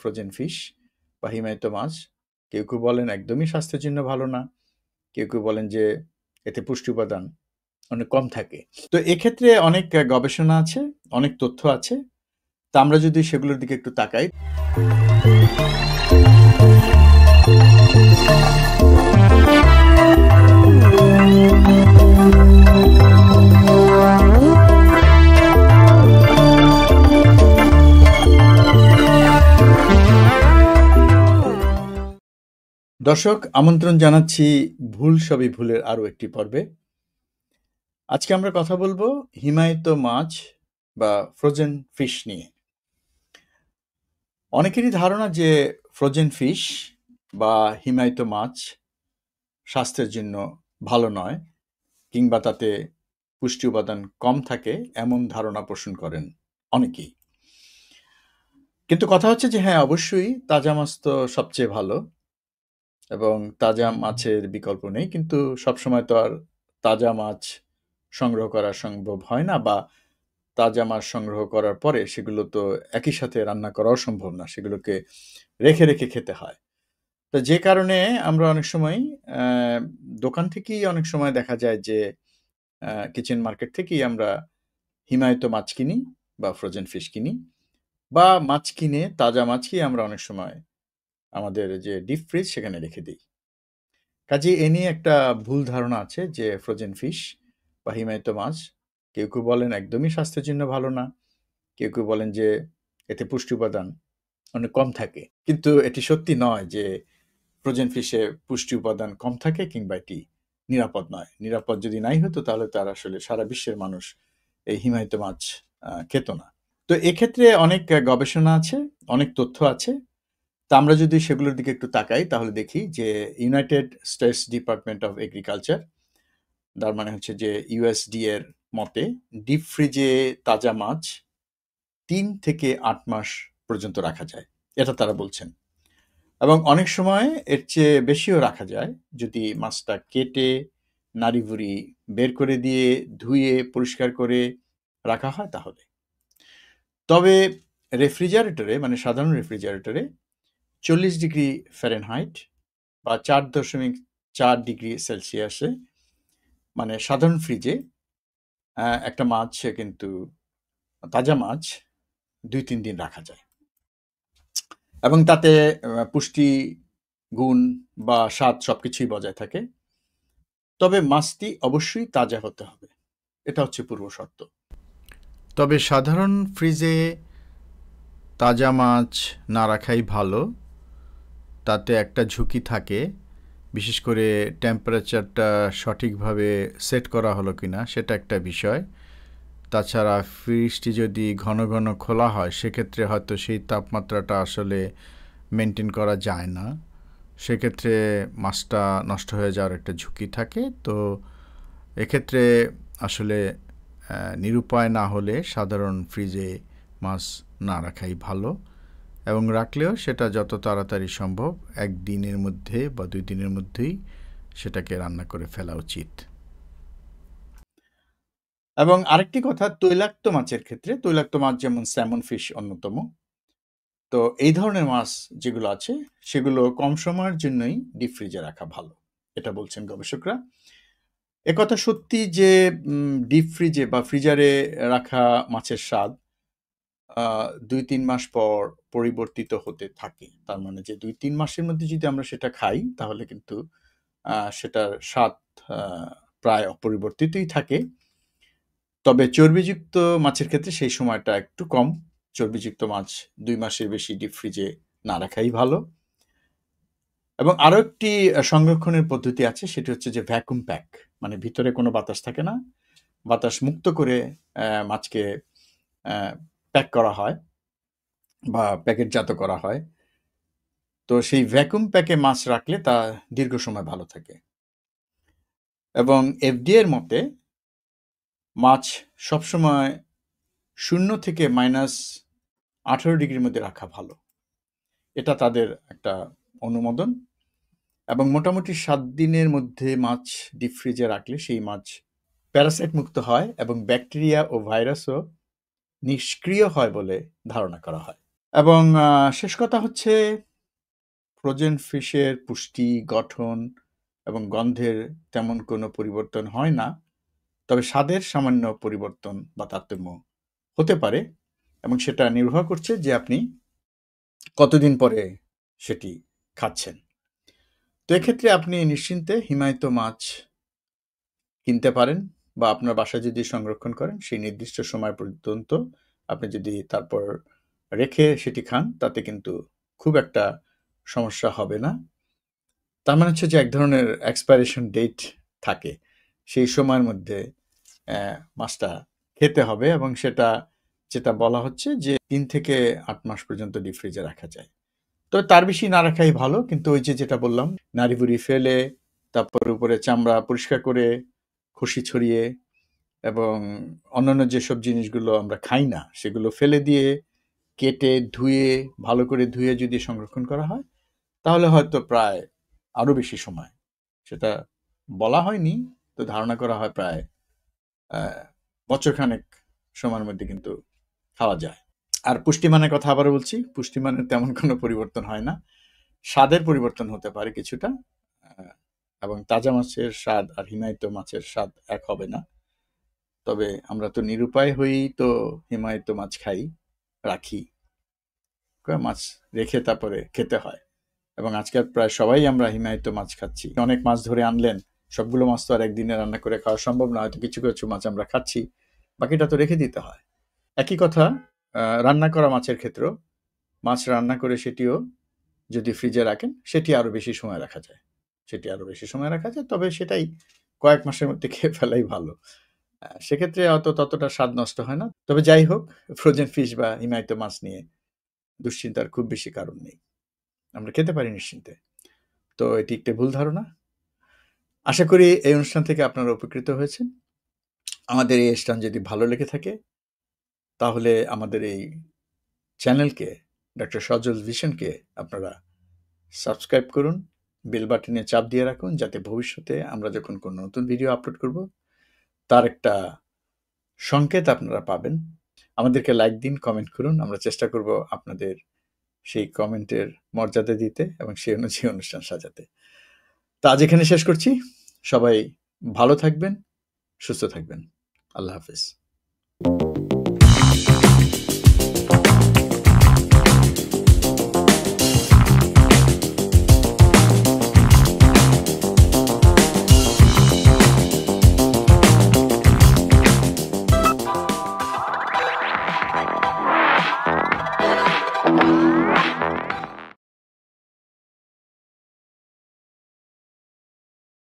Frozen fish বা হিমায়িত মাছ। কেউ কেউ বলেন একদমই স্বাস্থ্যের জন্য ভালো না, কেউ কেউ বলেন যে এতে পুষ্টি উপাদান অনেক কম থাকে। তো এক্ষেত্রে অনেক গবেষণা আছে, অনেক তথ্য আছে। তা আমরা যদি সেগুলোর দিকে একটু তাকাই। দর্শক, আমন্ত্রণ জানাচ্ছি ভুল সবই ভুলের আরো একটি পর্বে। আজকে আমরা কথা বলবো হিমায়িত মাছ বা ফ্রোজেন ফিশ নিয়ে। অনেকেরই ধারণা যে ফ্রোজেন ফিশ বা হিমায়িত মাছ স্বাস্থ্যের জন্য ভালো নয়, কিংবা তাতে পুষ্টি উপাদান কম থাকে এমন ধারণা পোষণ করেন অনেকেই। কিন্তু কথা হচ্ছে যে হ্যাঁ, অবশ্যই তাজা মাছ তো সবচেয়ে ভালো এবং তাজা মাছের বিকল্প নেই। কিন্তু সবসময় তো আর তাজা মাছ সংগ্রহ করা সম্ভব হয় না, বা তাজা মাছ সংগ্রহ করার পরে সেগুলো তো একই সাথে রান্না করাও সম্ভব না, সেগুলোকে রেখে রেখে খেতে হয়। তো যে কারণে আমরা অনেক সময় দোকান থেকেই অনেক সময় দেখা যায় যে কিচেন মার্কেট থেকেই আমরা হিমায়িত মাছ কিনি বা ফ্রোজেন ফিশ কিনি, বা মাছ কিনে তাজা মাছকেই আমরা অনেক সময় আমাদের যে ডিপ ফ্রিজ সেখানে রেখে দিই। কাজেই এ নিয়ে একটা ভুল ধারণা আছে যে ফ্রোজেন ফিশ বা হিমায়িত মাছ, কেউ কেউ বলেন একদমই স্বাস্থ্যের জন্য ভালো না, কেউ কেউ বলেন যে এতে পুষ্টি উপাদান অনেক কম থাকে। কিন্তু এটি সত্যি নয় যে ফ্রোজেন ফিশে পুষ্টি উপাদান কম থাকে কিংবা এটি নিরাপদ নয়। নিরাপদ যদি নাই হতো তাহলে তার আসলে সারা বিশ্বের মানুষ এই হিমায়িত মাছ খেত না। তো এক্ষেত্রে অনেক গবেষণা আছে, অনেক তথ্য আছে। তা আমরা যদি সেগুলোর দিকে একটু তাকাই তাহলে দেখি যে United states department of agriculture, তার মানে হচ্ছে যে ইউএসডি এর মতে ডিপ ফ্রিজে তাজা মাছ 3 থেকে 8 মাস পর্যন্ত রাখা যায়, এটা তারা বলছেন। এবং অনেক সময় এর চেয়ে বেশিও রাখা যায় যদি মাছটা কেটে নাড়িভুড়ি বের করে দিয়ে ধুয়ে পরিষ্কার করে রাখা হয় তাহলে। তবে রেফ্রিজারেটরে, মানে সাধারণ রেফ্রিজারেটরে 40 ডিগ্রি ফারেনহাইট বা 4.4 ডিগ্রি সেলসিয়াসে, মানে সাধারণ ফ্রিজে একটা মাছ কিন্তু তাজা মাছ 2-3 দিন রাখা যায় এবং তাতে পুষ্টি গুণ বা স্বাদ সবকিছুই বজায় থাকে। তবে মাছটি অবশ্যই তাজা হতে হবে, এটা হচ্ছে পূর্ব শর্ত। তবে সাধারণ ফ্রিজে তাজা মাছ না রাখাই ভালো, তাতে একটা ঝুঁকি থাকে, বিশেষ করে টেম্পারেচারটা সঠিকভাবে সেট করা হলো কিনা সেটা একটা বিষয়। তাছাড়া ফ্রিজটি যদি ঘন ঘন খোলা হয় সেক্ষেত্রে হয়তো সেই তাপমাত্রাটা আসলে মেনটেন করা যায় না, সেক্ষেত্রে মাছটা নষ্ট হয়ে যাওয়ার একটা ঝুঁকি থাকে। তো এক্ষেত্রে আসলে নিরুপায় না হলে সাধারণ ফ্রিজে মাছ না রাখাই ভালো, এবং রাখলেও সেটা যত তাড়াতাড়ি সম্ভব 1 দিনের মধ্যে বা 2 দিনের মধ্যেই সেটাকে রান্না করে ফেলা উচিত। এবং আরেকটি কথা, তৈলাক্ত মাছের ক্ষেত্রে, তৈলাক্ত মাছ যেমন স্যামন ফিশ অন্যতম, তো এই ধরনের মাছ যেগুলো আছে সেগুলো কম সময়ের জন্যই ডিপ ফ্রিজে রাখা ভালো, এটা বলছেন গবেষকরা। একথা সত্যি যে ডিপ ফ্রিজে বা ফ্রিজারে রাখা মাছের স্বাদ 2-3 মাস পর পরিবর্তিত হতে থাকে। তার মানে যে 2-3 মাসের মধ্যে যদি আমরা সেটা খাই তাহলে কিন্তু সেটার স্বাদ প্রায় অপরিবর্তিতই থাকে। তবে চর্বিযুক্ত মাছের ক্ষেত্রে সেই সময়টা একটু কম। চর্বিযুক্ত মাছ 2 মাসের বেশি ডিপ ফ্রিজে না রাখাই ভালো। এবং আরো একটি সংরক্ষণের পদ্ধতি আছে, সেটি হচ্ছে যে ভ্যাকুয়াম প্যাক, মানে ভিতরে কোনো বাতাস থাকে না, বাতাস মুক্ত করে মাছকে প্যাক করা হয় বা প্যাকেটজাত করা হয়। তো সেই ভ্যাকুয়াম প্যাকে মাছ রাখলে তা দীর্ঘ সময় ভালো থাকে। এবং এফডিএ এর মতে মাছ সবসময় 0 থেকে -18 ডিগ্রির মধ্যে রাখা ভালো, এটা তাদের একটা অনুমোদন। এবং মোটামুটি 7 দিনের মধ্যে মাছ ডিপ ফ্রিজে রাখলে সেই মাছ প্যারাসাইট মুক্ত হয় এবং ব্যাকটেরিয়া ও ভাইরাসও নিষ্ক্রিয় হয় বলে ধারণা করা হয়। এবং শেষ কথা হচ্ছে ফ্রোজেন ফিশের পুষ্টি, গঠন এবং গন্ধের তেমন কোনো পরিবর্তন হয় না। তবে স্বাদের সামান্য পরিবর্তন বা তারতম্য হতে পারে এবং সেটা নির্ভর করছে যে আপনি কতদিন পরে সেটি খাচ্ছেন। তো এক্ষেত্রে আপনি নিশ্চিন্তে হিমায়িত মাছ কিনতে পারেন বা আপনার বাসায় যদি সংরক্ষণ করেন সেই নির্দিষ্ট সময় পর্যন্ত আপনি যদি তারপর রেখে সেটি খান তাতে কিন্তু খুব একটা সমস্যা হবে না। তার মানে হচ্ছে যে এক ধরনের এক্সপায়রেশন ডেট থাকে। সেই সময়ের মধ্যে মাছটা খেতে হবে এবং সেটা যেটা বলা হচ্ছে যে ৩ থেকে ৮ মাস পর্যন্ত ডিপ ফ্রিজে রাখা যায়। তবে তার বেশি না রাখাই ভালো। কিন্তু ওই যে যেটা বললাম নাড়িভুড়ি ফেলে তারপর উপরে চামড়া পরিষ্কার করে খসি ছড়িয়ে এবং অন্যান্য যেসব জিনিসগুলো আমরা খাই না সেগুলো ফেলে দিয়ে কেটে ধুয়ে ভালো করে ধুয়ে যদি সংরক্ষণ করা হয় তাহলে হয়তো প্রায় আরো বেশি সময় সেটা বলা হয়নি তো ধারণা করা হয় প্রায় বছরখানেক সময়ের মধ্যে কিন্তু খাওয়া যায়। আর পুষ্টিমানের কথা আবারও বলছি, পুষ্টিমানের তেমন কোনো পরিবর্তন হয় না। স্বাদের পরিবর্তন হতে পারে কিছুটা এবং তাজা মাছের স্বাদ আর হিমায়িত মাছের স্বাদ এক হবে না। তবে আমরা তো নিরুপায় হয়েই তো হিমায়িত মাছ খাই, রাখি। মাছ রেখে তারপরে খেতে হয় এবং আজকাল প্রায় সবাই আমরা হিমায়িত মাছ খাচ্ছি। অনেক মাছ ধরে আনলেন, সবগুলো মাছ তো আর একদিনে রান্না করে খাওয়া সম্ভব না, হয়তো কিছু কিছু মাছ আমরা খাচ্ছি, বাকিটা তো রেখে দিতে হয়। একই কথা রান্না করা মাছের ক্ষেত্রেও, মাছ রান্না করে সেটিও যদি ফ্রিজে রাখেন সেটি আরো বেশি সময় রাখা যায়, তবে সেটাই কয়েক মাসের মধ্যে খেয়ে ফেলাই ভালো। সেক্ষেত্রে ততটা স্বাদ নষ্ট হয় না। তবে যাই হোক, ফ্রোজেন ফিশ বা হিমায়িত মাছ নিয়ে দুশ্চিন্তার খুব বেশি কারণ নেই, আমরা খেতে পারি নিশ্চিন্তে। তো এটি একটা ভুল ধারণা। আশা করি এই অনুষ্ঠান থেকে আপনারা উপকৃত হয়েছেন। আমাদের এই অনুষ্ঠান যদি ভালো লেগে থাকে তাহলে আমাদের এই চ্যানেলকে, ডক্টর সজল ভিশনকে আপনারা সাবস্ক্রাইব করুন, বেল বাটনে চাপ দিয়ে রাখুন যাতে ভবিষ্যতে আমরা যখন কোনো নতুন ভিডিও আপলোড করব তার একটা সংকেত আপনারা পাবেন। আমাদেরকে লাইক দিন, কমেন্ট করুন, আমরা চেষ্টা করব আপনাদের সেই কমেন্টের মর্যাদা দিতে এবং সেই অনুযায়ী অনুষ্ঠান সাজাতে। তা আজ এখানে শেষ করছি। সবাই ভালো থাকবেন, সুস্থ থাকবেন। আল্লাহ হাফেজ।